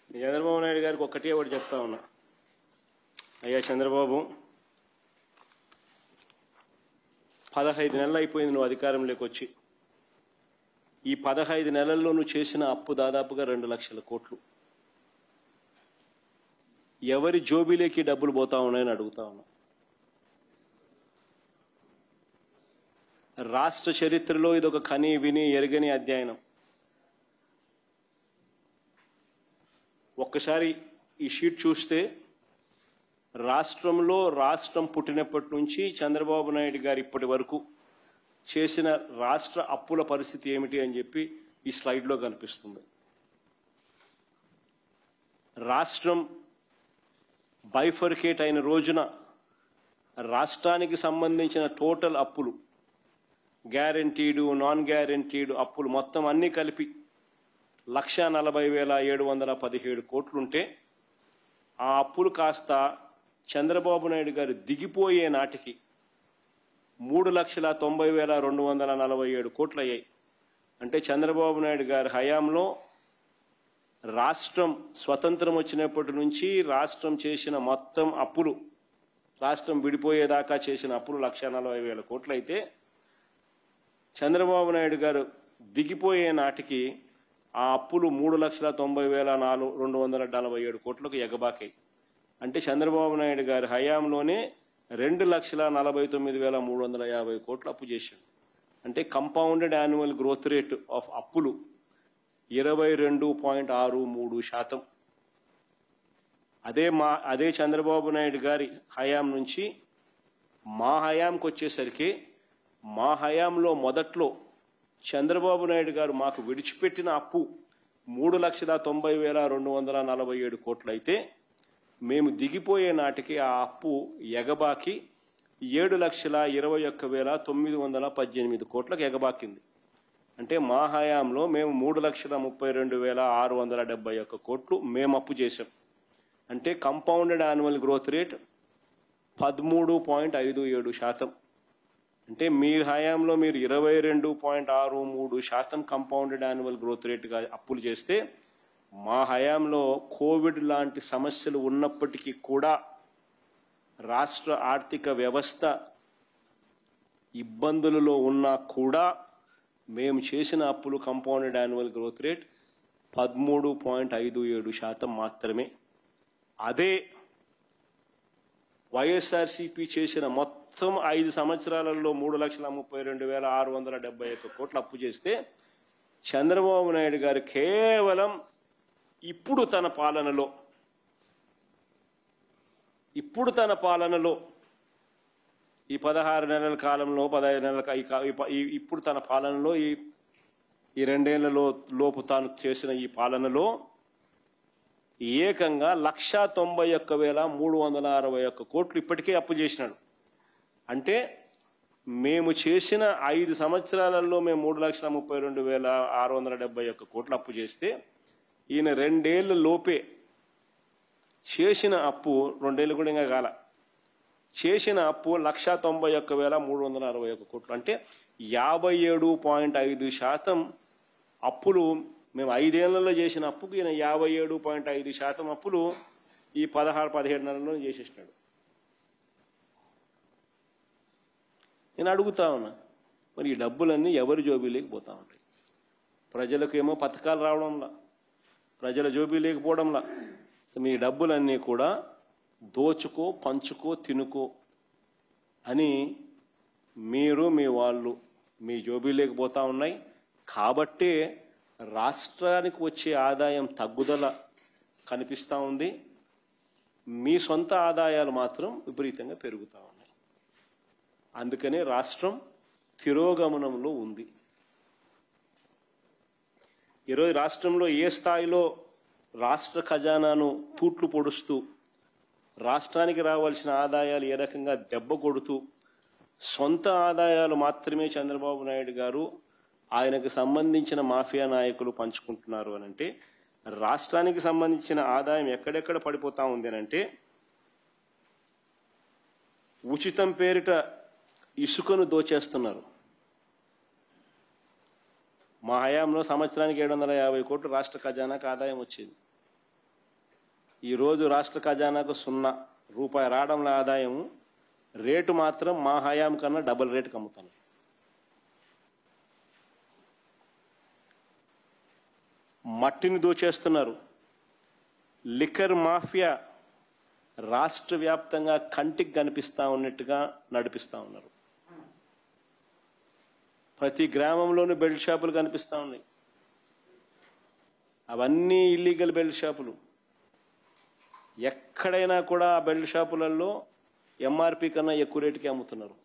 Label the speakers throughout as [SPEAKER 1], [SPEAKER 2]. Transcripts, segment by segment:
[SPEAKER 1] చంద్రబాబు నాయుడు గారికి ఒక్కటే ఒకటి చెప్తా ఉన్నా. అయ్యా చంద్రబాబు, 15 నెలలు అయిపోయింది నువ్వు అధికారంలోకి వచ్చి. ఈ 15 నెలల్లో నువ్వు చేసిన అప్పు దాదాపుగా 2 లక్షల కోట్లు. ఎవరి జోబీలోకి డబ్బులు పోతా ఉన్నాయని అడుగుతా ఉన్నా. రాష్ట్ర చరిత్రలో ఇదొక కని విని ఎరగని అధ్యయనం. ఒక్కసారి ఈ షీట్ చూస్తే రాష్ట్రం పుట్టినప్పటి నుంచి చంద్రబాబు నాయుడు గారు ఇప్పటి వరకు చేసిన రాష్ట్ర అప్పుల పరిస్థితి ఏమిటి అని చెప్పి ఈ స్లైడ్లో కనిపిస్తుంది. రాష్ట్రం బైఫర్కేట్ అయిన రోజున రాష్ట్రానికి సంబంధించిన టోటల్ అప్పులు, గ్యారంటీడు, నాన్ గ్యారంటీడు అప్పులు మొత్తం అన్నీ కలిపి 1,40,717 కోట్లుంటే ఆ అప్పులు కాస్త చంద్రబాబు నాయుడు గారు దిగిపోయే నాటికి 3,90,247 కోట్లు అయ్యాయి. అంటే చంద్రబాబు నాయుడు గారి హయాంలో రాష్ట్రం స్వతంత్రం వచ్చినప్పటి నుంచి రాష్ట్రం చేసిన మొత్తం అప్పులు, రాష్ట్రం విడిపోయేదాకా చేసిన అప్పులు 1,40,000 కోట్లు అయితే చంద్రబాబు నాయుడు గారు దిగిపోయే నాటికి ఆ అప్పులు 3,90,247 కోట్లకు ఎగబాకాయి. అంటే చంద్రబాబు నాయుడు గారి హయాంలోనే 2,49,350 కోట్లు అప్పు చేశాడు. అంటే compounded annual growth rate of అప్పులు 22.63%. అదే చంద్రబాబు నాయుడు గారి హయాం నుంచి మా హయాంకి వచ్చేసరికి మా హయాంలో మొదట్లో చంద్రబాబు నాయుడు గారు మాకు విడిచిపెట్టిన అప్పు 3,90,247 కోట్లు అయితే మేము దిగిపోయే నాటికి ఆ అప్పు ఎగబాకి 7,21,918 కోట్లకు ఎగబాకింది. అంటే మా హయాంలో మేము 3,32,671 కోట్లు మేము అప్పు చేశాం. అంటే కంపౌండెడ్ యాన్యువల్ గ్రోత్ రేట్ 13.57%. అంటే మీ హయాంలో మీరు 22.63% కంపౌండెడ్ యాన్యువల్ గ్రోత్ రేట్గా అప్పులు చేస్తే మా హయాంలో కోవిడ్ లాంటి సమస్యలు ఉన్నప్పటికీ కూడా రాష్ట్ర ఆర్థిక వ్యవస్థ ఇబ్బందులలో ఉన్నా కూడా మేము చేసిన అప్పులు కంపౌండెడ్ యాన్యువల్ గ్రోత్ రేట్ 13.57% మాత్రమే. అదే వైఎస్ఆర్సీపీ చేసిన మొత్తం 5 సంవత్సరాలలో 3,32,671 కోట్లు అప్పు చేస్తే చంద్రబాబు నాయుడు గారు కేవలం ఇప్పుడు తన పాలనలో ఈ 16 నెలల కాలంలో 15 నెలల ఇప్పుడు తన పాలనలో ఈ 2 ఏళ్ల లోపు తాను చేసిన ఈ పాలనలో ఏకంగా 191,361 కోట్లు ఇప్పటికే అప్పు చేసినాడు. అంటే మేము చేసిన 5 సంవత్సరాలలో మేము 3,32,671 కోట్లు అప్పు చేస్తే ఈయన 2 ఏళ్ల లోపే చేసిన అప్పు, 2 ఏళ్ళు కూడా ఇంకా కాల, చేసిన అప్పు 191,361 కోట్లు. అంటే 57.5% అప్పులు మేము 5 ఏళ్లలో చేసిన అప్పుకు ఈయన 57.5% అప్పులు ఈ 16-17 నెలల్లో చేసేసినాడు. నేను అడుగుతా ఉన్నా, మరి ఈ డబ్బులన్నీ ఎవరి జోబీలోకి పోతా ఉంటాయి? ప్రజలకు ఏమో పథకాలు రావడంలా, ప్రజల జోబీ లేకపోవడంలా. మీ డబ్బులన్నీ కూడా దోచుకో, పంచుకో, తినుకో అని మీరు మీ వాళ్ళు మీ జోబీ లేకపోతా ఉన్నాయి. కాబట్టే రాష్ట్రానికి వచ్చే ఆదాయం తగ్గుదల కనిపిస్తూ ఉంది. మీ సొంత ఆదాయాలు మాత్రం విపరీతంగా పెరుగుతూ ఉన్నాయి. అందుకనే రాష్ట్రం తిరోగమనంలో ఉంది. ఈరోజు రాష్ట్రంలో ఏ స్థాయిలో రాష్ట్ర ఖజానాను తూట్లు పొడుస్తూ, రాష్ట్రానికి రావాల్సిన ఆదాయాలు ఏ రకంగా దెబ్బ కొడుతూ, సొంత ఆదాయాలు మాత్రమే చంద్రబాబు నాయుడు గారు ఆయనకు సంబంధించిన మాఫియా నాయకులు పంచుకుంటున్నారు అనంటే, రాష్ట్రానికి సంబంధించిన ఆదాయం ఎక్కడెక్కడ పడిపోతా ఉంది అనంటే, ఉచితం పేరిట ఇసుకను దోచేస్తున్నారు. మా హయాంలో సంవత్సరానికి 750 కోట్లు రాష్ట్ర ఖజానాకు ఆదాయం వచ్చింది. ఈరోజు రాష్ట్ర ఖజానాకు 0 రూపాయి రావడంలో ఆదాయం, రేటు మాత్రం మా హయాం కన్నా డబుల్ రేటుకి అమ్ముతాను. మట్టిని దోచేస్తున్నారు. లిక్కర్ మాఫియా రాష్ట్ర వ్యాప్తంగా కంటికి కనిపిస్తూ ఉన్నట్టుగా నడిపిస్తూ ఉన్నారు. ప్రతి గ్రామంలోనూ బెల్ట్ షాపులు కనిపిస్తూ ఉన్నాయి. అవన్నీ ఇల్లీగల్ బెల్ట్ షాపులు. ఎక్కడైనా కూడా ఆ బెల్ట్ షాపులలో ఎంఆర్పి కన్నా ఎక్కువ రేటుకి అమ్ముతున్నారు.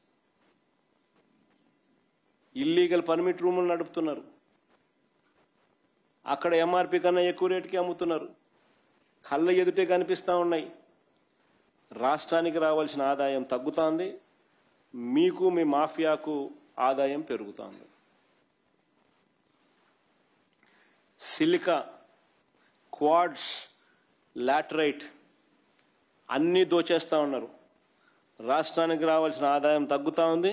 [SPEAKER 1] ఇల్లీగల్ పర్మిట్ రూములు నడుపుతున్నారు. అక్కడ ఎంఆర్పి కన్నా ఎక్కువ రేటుకి అమ్ముతున్నారు. కళ్ళ ఎదుటే కనిపిస్తూ ఉన్నాయి. రాష్ట్రానికి రావాల్సిన ఆదాయం తగ్గుతోంది, మీకు మీ మాఫియాకు ఆదాయం పెరుగుతోంది. సిలికా, క్వాడ్స్, లాటరైట్ అన్నీ దోచేస్తూ ఉన్నారు. రాష్ట్రానికి రావాల్సిన ఆదాయం తగ్గుతూ ఉంది,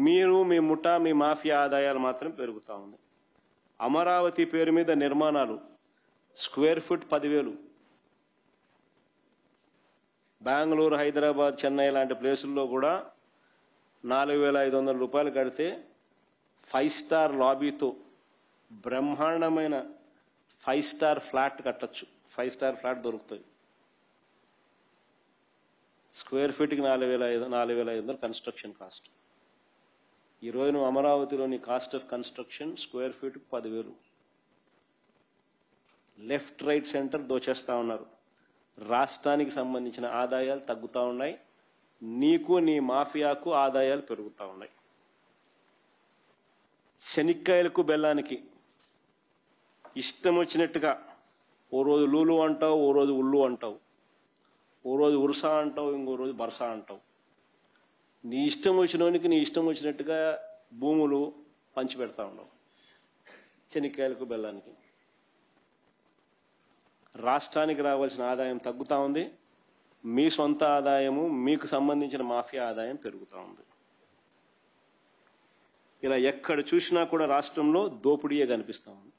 [SPEAKER 1] మీరు మీ ముఠా మీ మాఫియా ఆదాయాలు మాత్రం పెరుగుతూ ఉంది. అమరావతి పేరు మీద నిర్మాణాలు స్క్వేర్ ఫుట్ 10,000. బెంగళూరు, హైదరాబాద్, చెన్నై లాంటి ప్లేసుల్లో కూడా 4,500 రూపాయలు కడితే 5 స్టార్ లాబీతో బ్రహ్మాండమైన 5 స్టార్ ఫ్లాట్ కట్టచ్చు. 5 స్టార్ ఫ్లాట్ దొరుకుతుంది. స్క్వేర్ ఫీట్కి 4,500 కన్స్ట్రక్షన్ కాస్ట్. ఈరోజు నువ్వు అమరావతిలోని కాస్ట్ ఆఫ్ కన్స్ట్రక్షన్ స్క్వేర్ ఫీట్కి 10,000. లెఫ్ట్ రైట్ సెంటర్ దోచేస్తూ ఉన్నారు. రాష్ట్రానికి సంబంధించిన ఆదాయాలు తగ్గుతూ ఉన్నాయి, నీకు నీ మాఫియాకు ఆదాయాలు పెరుగుతూ ఉన్నాయి. శనిక్కాయలకు బెల్లానికి ఇష్టం వచ్చినట్టుగా ఓ రోజు లూలు అంటావు, ఓ రోజు ఉల్లు అంటావు, ఓ రోజు ఉరుసా అంటావు, ఇంకో రోజు బర్సా అంటావు. నీ ఇష్టం వచ్చినోనికి నీ ఇష్టం వచ్చినట్టుగా భూములు పంచిపెడతా ఉండవు. శనిక్కాయలకు బెల్లానికి రాష్ట్రానికి రావాల్సిన ఆదాయం తగ్గుతూ ఉంది, మీ సొంత ఆదాయము మీకు సంబంధించిన మాఫియా ఆదాయం పెరుగుతూ ఉంది. ఇలా ఎక్కడ చూసినా కూడా రాష్ట్రంలో దోపిడీయే కనిపిస్తూ ఉంది.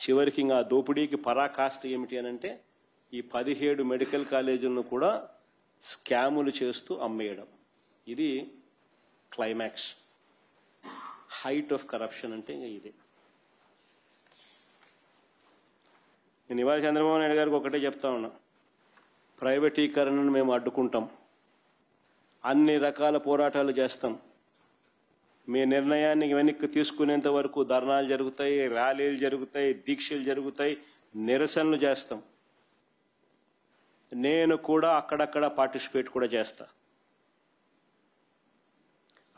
[SPEAKER 1] చివరికి ఇంకా దోపిడీకి పరాకాష్ట ఏమిటి అని అంటే ఈ 17 మెడికల్ కాలేజీలను కూడా స్కాములు చేస్తూ అమ్మేయడం. ఇది క్లైమాక్స్, హైట్ ఆఫ్ కరప్షన్ అంటే ఇంకా ఇదే. నేను ఇవాళ చంద్రబాబు నాయుడు గారికి ఒకటే చెప్తా ఉన్నా, ప్రైవేటీకరణను మేము అడ్డుకుంటాం, అన్ని రకాల పోరాటాలు చేస్తాం, మీ నిర్ణయాన్ని వెనక్కి తీసుకునేంత వరకు ధర్నాలు జరుగుతాయి, ర్యాలీలు జరుగుతాయి, దీక్షలు జరుగుతాయి, నిరసనలు చేస్తాం. నేను కూడా అక్కడక్కడ పార్టిసిపేట్ కూడా చేస్తా.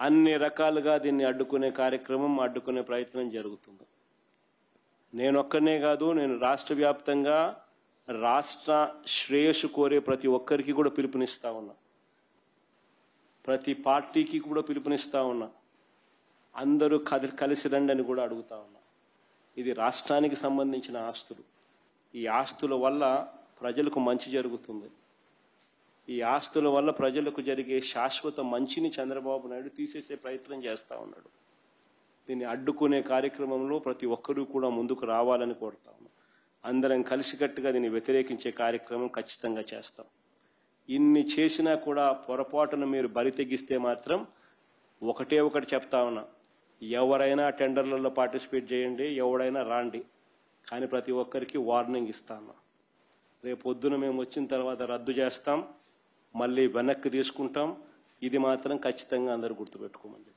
[SPEAKER 1] అన్ని రకాలుగా దీన్ని అడ్డుకునే కార్యక్రమం, అడ్డుకునే ప్రయత్నం జరుగుతుంది. నేను ఒక్కనే కాదు, నేను రాష్ట్ర వ్యాప్తంగా రాష్ట్ర శ్రేయస్సు కోరే ప్రతి ఒక్కరికి కూడా పిలుపునిస్తా ఉన్నా, ప్రతి పార్టీకి కూడా పిలుపునిస్తా ఉన్నా, అందరూ కలిసి రండి అని కూడా అడుగుతా ఉన్నా. ఇది రాష్ట్రానికి సంబంధించిన ఆస్తులు. ఈ ఆస్తుల వల్ల ప్రజలకు మంచి జరుగుతుంది. ఈ ఆస్తుల వల్ల ప్రజలకు జరిగే శాశ్వత మంచిని చంద్రబాబు నాయుడు తీసేసే ప్రయత్నం చేస్తూ ఉన్నాడు. దీన్ని అడ్డుకునే కార్యక్రమంలో ప్రతి ఒక్కరూ కూడా ముందుకు రావాలని కోరుతా ఉన్నాం. అందరం కలిసికట్టుగా దీన్ని వ్యతిరేకించే కార్యక్రమం ఖచ్చితంగా చేస్తాం. ఇన్ని చేసినా కూడా పొరపాటున మీరు బరి తెగిస్తే మాత్రం ఒకటి చెప్తా ఉన్నా, ఎవరైనా టెండర్లలో పార్టిసిపేట్ చేయండి, ఎవడైనా రాండి, కానీ ప్రతి ఒక్కరికి వార్నింగ్ ఇస్తాను. రేపు పొద్దున మేము వచ్చిన తర్వాత రద్దు చేస్తాం, మళ్ళీ వెనక్కి తీసుకుంటాం. ఇది మాత్రం ఖచ్చితంగా అందరూ గుర్తుపెట్టుకోమని.